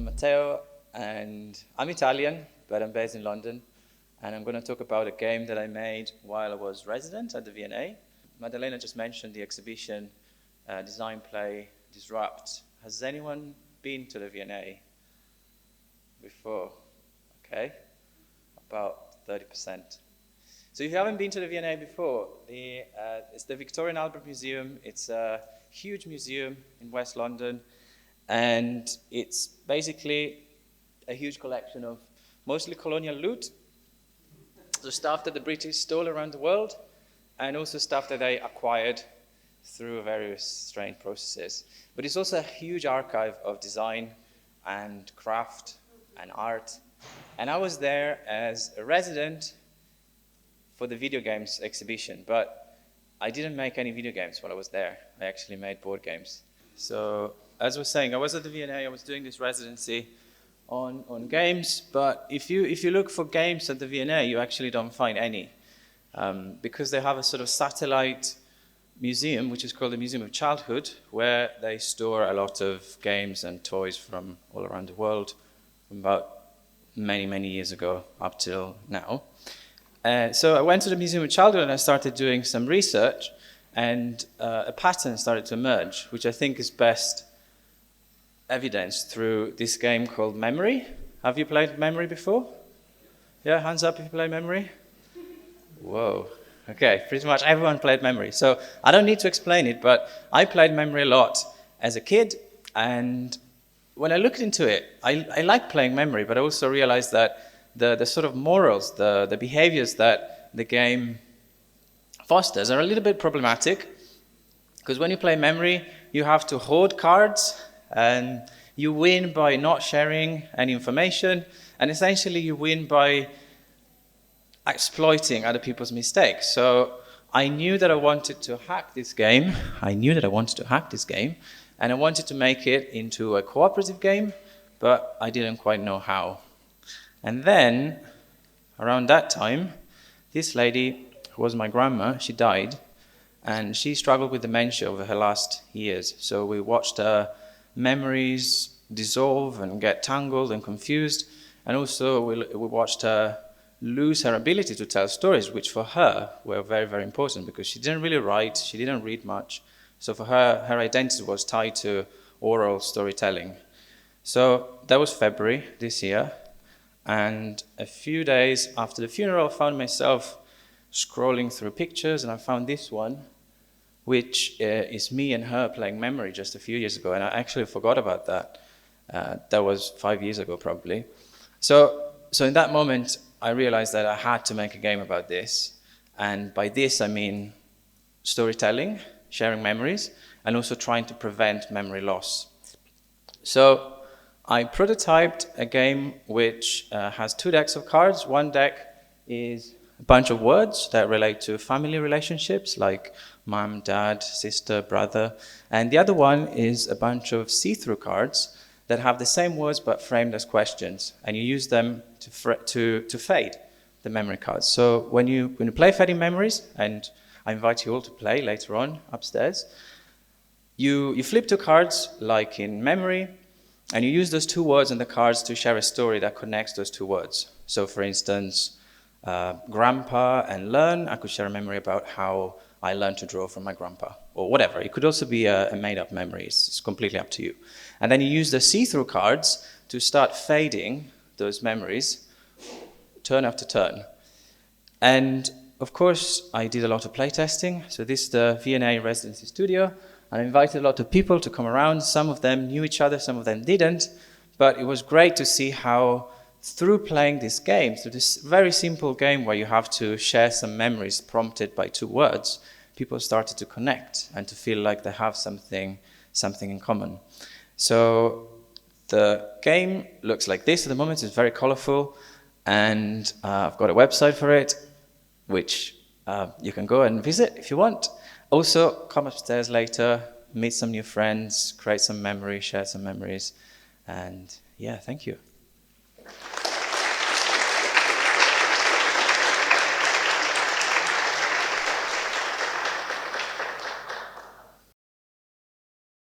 I'm Matteo, and I'm Italian, but I'm based in London. And I'm going to talk about a game that I made while I was resident at the V&A. Maddalena just mentioned the exhibition, Design, Play, Disrupt. Has anyone been to the V&A before? Okay, about 30%. So if you haven't been to the V&A before, it's the Victorian Albert Museum. It's a huge museum in West London, and it's basically a huge collection of mostly colonial loot, so stuff that the British stole around the world, and also stuff that they acquired through various strange processes. But it's also a huge archive of design and craft and art. And I was there as a resident for the video games exhibition, but I didn't make any video games while I was there. I actually made board games. So as I was saying, I was at the V&A, I was doing this residency on games, but if you look for games at the V&A, you actually don't find any, because they have a sort of satellite museum, which is called the Museum of Childhood, where they store a lot of games and toys from all around the world, from about many years ago up till now. So I went to the Museum of Childhood and I started doing some research, and a pattern started to emerge, which I think is best evidenced through this game called Memory. Have you played Memory before? Yeah, hands up if you play Memory. Whoa. Okay, pretty much everyone played Memory. So I don't need to explain it, but I played Memory a lot as a kid, and when I looked into it, I liked playing Memory, but I also realized that the sort of morals, the behaviors that the game fosters are a little bit problematic, because when you play Memory, you have to hoard cards, and you win by not sharing any information, and essentially you win by exploiting other people's mistakes. So I knew that I wanted to hack this game. And I wanted to make it into a cooperative game, but I didn't quite know how. And then, around that time, this lady, who was my grandma, she died, and she struggled with dementia over her last years. So we watched her memories dissolve and get tangled and confused, and also we watched her lose her ability to tell stories, which for her were very important, because she didn't really write, she didn't read much. So for her, her identity was tied to oral storytelling. So that was February this year, and a few days after the funeral, I found myself scrolling through pictures, and I found this one, which is me and her playing Memory just a few years ago, and I actually forgot about that. That was 5 years ago, probably. So in that moment, I realized that I had to make a game about this, and by this I mean storytelling, sharing memories, and also trying to prevent memory loss. So I prototyped a game which has 2 decks of cards. One deck is a bunch of words that relate to family relationships, like mom, dad, sister, brother. And the other one is a bunch of see-through cards that have the same words but framed as questions. And you use them to fade the memory cards. So when you play Fading Memories, and I invite you all to play later on upstairs, you flip 2 cards like in Memory, and you use those 2 words on the cards to share a story that connects those 2 words. So for instance, grandpa and learn, I could share a memory about how I learned to draw from my grandpa, or whatever. It could also be a made-up memory. It's completely up to you. And then you use the see-through cards to start fading those memories turn after turn. And of course, I did a lot of playtesting. So this is the V&A residency studio. I invited a lot of people to come around. Some of them knew each other, some of them didn't. But it was great to see how, through playing this game, through this very simple game where you have to share some memories prompted by 2 words, people started to connect and to feel like they have something in common. So the game looks like this at the moment. It's very colorful, and I've got a website for it, which you can go and visit if you want. Also, come upstairs later, meet some new friends, create some memories, share some memories, and yeah, thank you.